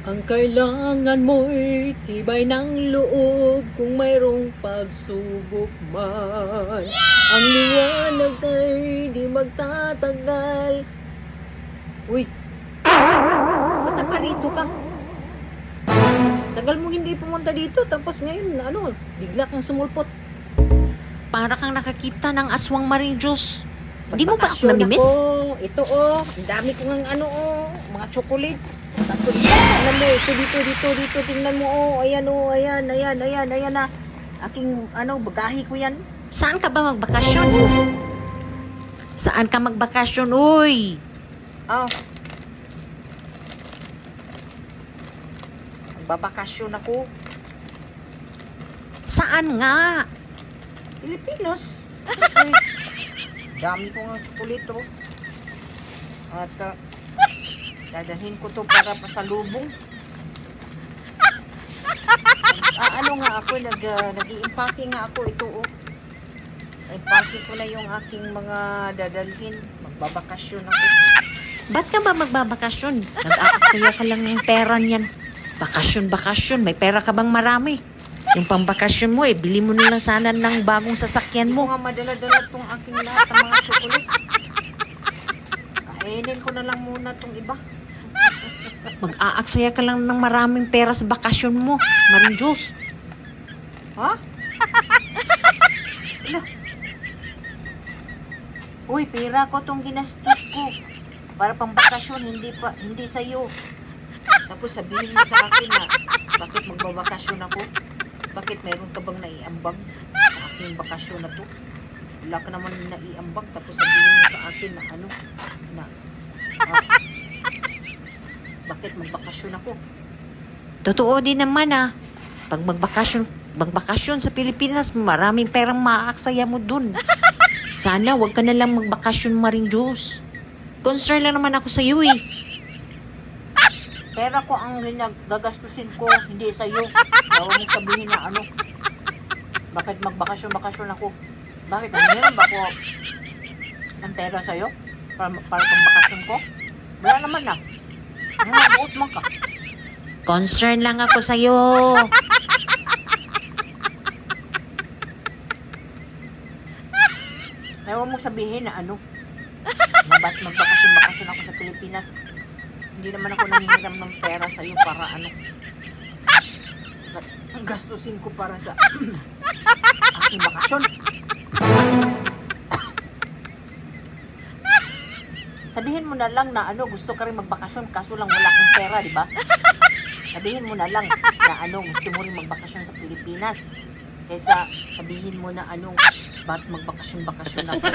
Ang kailangan mo'y tibay ng loob kung mayroong pagsubok man. Ang liwanag ay di magtatagal. Uy, ba't naparito ka? Tagal mo hindi pumunta dito, tapos ngayon, bigla kang sumulpot. Para kang nakakita ng aswang Maring Diyos. Hindi mo ba ako Magbakasyon namimiss? Ito ang dami ko ng mga chocolate. Tapos, tingnan mo, dito, tingnan mo, ayan na. Aking, bagahe ko yan. Saan ka ba magbakasyon? Saan ka magbakasyon, uy? Ah. Magbabakasyon ako. Saan nga? Pilipinas. Dami ko ng chocolate, At, dadalhin ko to para pasalubong. Nag-i-impake nga ako ito, Impake ko na yung aking mga dadalhin. Magbabakasyon ako. Ba't ka ba magbabakasyon? Nag-aaksaya ka lang ng pera niyan. Bakasyon. May pera ka bang marami? Yung pambakasyon mo, bili mo na lang sana ng bagong sasakyan Hindi ko mo. nga madala-dala tong aking lahat ng mga chocolate. Kainin ko na lang muna tong iba. Mag-aaksaya ka lang ng maraming pera sa bakasyon mo, Maring Diyos. Ha? Ala. Uy, pera ko tong ginastos ko. Para pang bakasyon, hindi sa'yo. Tapos sabihin mo sa akin na, bakit magbabakasyon ako? Bakit meron ka bang naiambag sa aking bakasyon na to? Wala ka naman naiambag. Tapos sabihin mo sa akin bakit magbakasyon ako? Totoo din naman Pag magbakasyon sa Pilipinas, maraming perang maaaksaya mo dun. Sana wag ka na lang magbakasyon, Maring Diyos. Concern lang naman ako sa iyo Pera ko ang gagastusin ko, hindi sa'yo. Huwag mong sabihin na bakit magbakasyon ako? Bakit? Meron ba ako ng pera sa'yo? Para pang bakasyon ko? Wala naman na. Buot man ka. Concern lang ako sa iyo. Huwag mong sabihin na ba't magbakasyon ako sa Pilipinas? Hindi naman ako nangingiram ng pera sa iyo para ang gastusin ko para sa aking bakasyon. Sabihin mo na lang na gusto ka rin magbakasyon kaso lang wala kang pera, di ba? Sabihin mo na lang na gusto mo rin magbakasyon sa Pilipinas. Kaysa sabihin mo na ba't magbakasyon ako.